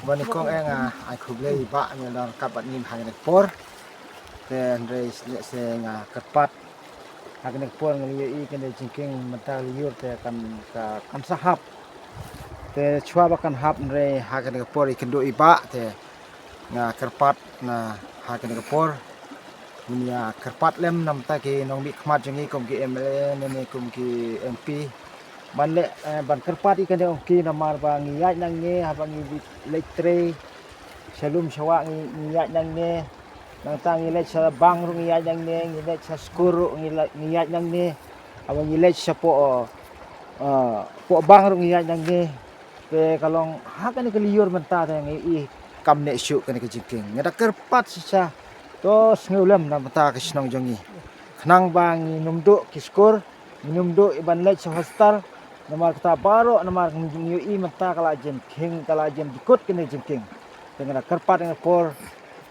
Bani kong ai kublei ba nya dan kapat nim hang por te reis le se nga kapat hang por ngi i kan jingking mental yur te kan sahap te chua ba kan hap re hang por i kan do i ba te nga kapat na hang por Minya kerpat lem nam ta ki nong bi khmat jengi kom ki MLA ne kom ki MP ban le ban kerpat ikan de ki namar ba ngiyat nang ne ha ba ngi letre salum shawa ngiyat nang ne nang ta ngi le sa bang ru ngiyat nang ne ngi le sa skur ngiyat nang ne ha ba ngi le sa po bang ru ngiyat nang ne te kalong ha kan ke liur menta ta ngi i kam ne shu kan ke jingking ngada kerpat sa to sngulam na mata ke snong jongi khnang bang numdu kiskur numdu iban lech hostal namar kata baro namar nyu i mata kala jem king kala jem dikut kene jem king dengan kerpat dengan por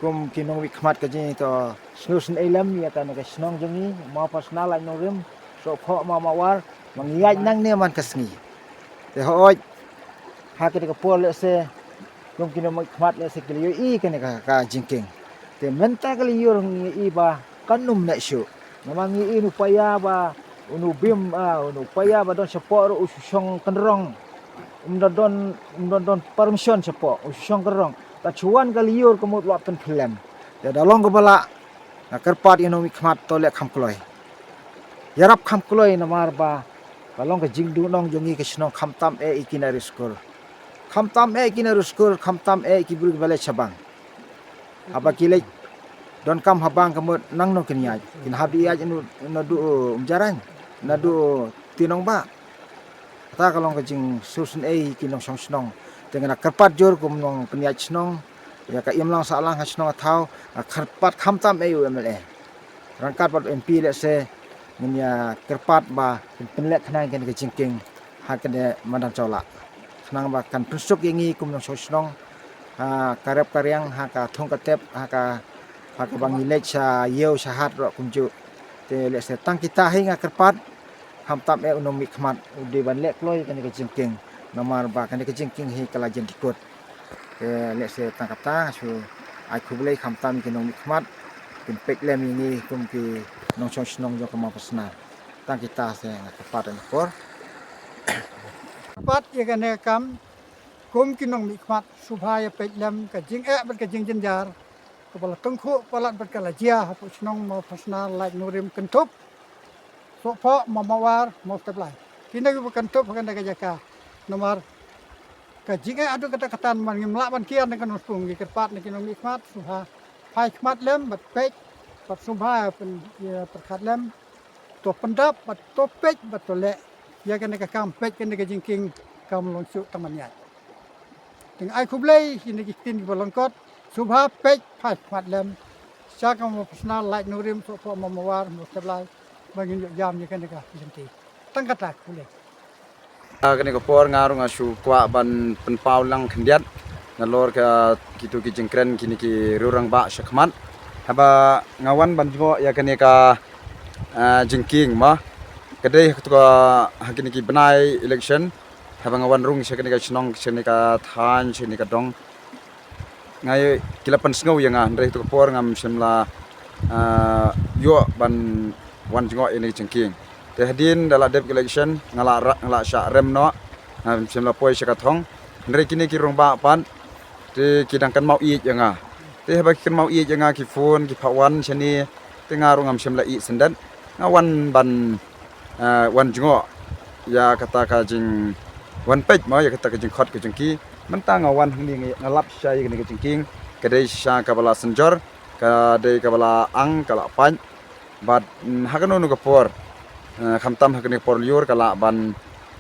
kum kinong wi khmat ke jini to snus elam ya ta ke snong jongi ma personal ai norim so pho ma mawar mangiaj nang ne man kasngi te hoj ha ke por le se kum kinong khmat le se kili i kene ka jingking te menta kali yor ngi iba kanum na shu namangi inu paya ba unu bim unu paya ba don support usong kenrong don permission support usong kenrong ta chuan kali yor komot wa pen film ya dalong ko bala na kerpat ino mi khmat to le kham kloi yarap kham kloi namar ba balong ka jingdu nong jongi ke snong kham tam e ikinari skor kham tam e ikinari skor kham tam e kibur bale chabang apa kilek don kam habang kamut nang no kenyai kin habi aj no du umjaran na du tinong ba ta kalong ka jing susun ei kinong song snong dengan kerpat jor kum nong kenyai snong ya ka imlang salang ha snong thau kerpat kham tam ei UMLA rangkat pat MP le se nya kerpat ba penlek khnang ken ke jingking ha ke mandan chola khnang ba kan pusuk yengi kum nong song snong karep karyang ha ka thong katep ha ka bangi lech sa yeu sahat ro kumju te le se tang kita hinga kerpat ham tam e unomi khmat di ban lek loi kan ke jingking namar ba kan ke jingking hi kala jen dikut te le se tang kata su ai khublei kham tam ki nomi khmat kin pek lem ini kum ki nong chong snong jo kama pasna tang kita se kerpat an kor Pat ya kan kam kum kinong mikmat subhaya pejlam ka jing bat ka jing jenjar kepala tengku palat berkala jia hapu senong mau personal like nurim kentup so pho mamawar mau teblai kini ku kentup kan daga jaka nomor ka jing adu kata-katan man ngimla ban kian dengan uspung di kerpat ni kinong mikmat subha pai khmat lem bat pej bat subha pen ya perkhat lem to pendap bat to pej bat to le ya kan ka kam pej kan daga jingking kam longsu tamannya Ting ai kublai ini kitin bolongkot subha pej phai phat lem cha kam personal like nurim so pho mamawar mustablai bangin jam ni kan ka jinti tang kata kublai kani ko por ngarung asu kwa ban penpau lang khendiat nalor ka kitu ki jengkren kini ki rurang ba syakmat haba ngawan ban jo ya kani ka jengking ma kadai to hakini ki benai election habang awan rung sekani ka snong sekani ka than sekani ka dong ngai kilapan sngo yang ndai to por ngam semla yo ban wan jingo ini jengking te hadin dala dep election ngala sha rem no semla poi seka thong ndai kini ki rong ba pan te kidangkan mau i yang te haba kin mau i yang ki phone ki phawan chani te ngarung ngam semla i sendan ngawan ban wan jingo ya kata ka jing wan pej ma ya kata ke jing khot ke jingki mentang awan hni ngalap syai ke jingking kedai sya ka bala senjor ka dei ka bala ang kala pan bat hakano nu ka por khamtam hakani por liur kala ban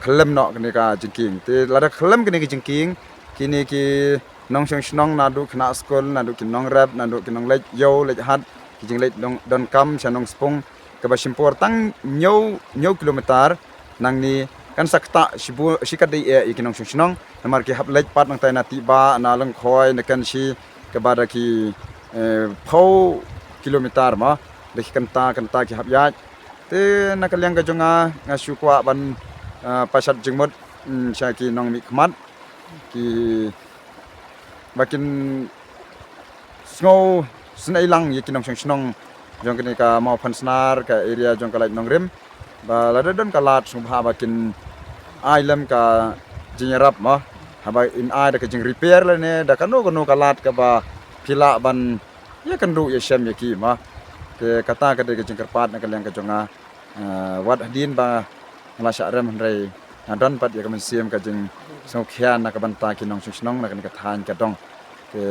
khlem no ke ka jingking te lada khlem ke jingking kini ki nong song snong na du khna school na du kinong rap na du kinong lej yo lej hat ki jing lej don kam chanong spong ka ba simpor tang nyau kilometer nang ni kan sakta sikat dei ikinong sunong namar ki hablej pat nang tai na tiba na lang khoi na kan si ke bada ki phau kilometer ma deki kanta ki habya te nakalyang ka jonga ngasu kwa ban pasat jingmot sya ki nong mi khmat ki bakin snow senai lang ye kinong snong jong kini ka mau pansnar ka area jong ka lait nongrim ba lada don ka lat subha bakin ailam ka jingerap ma haba in ai da ka jing repair la ne da kanu kanu ka lat ka ba pila ban ya kan du ye shem ye ki ma ke kata ka de ka jing kerpat na ka leng ka jonga wat hadin ba la sha rem rai don pat ya ka men siem ka jing so khian na ka ban ta kinong snong na ka ni ka than ka dong ke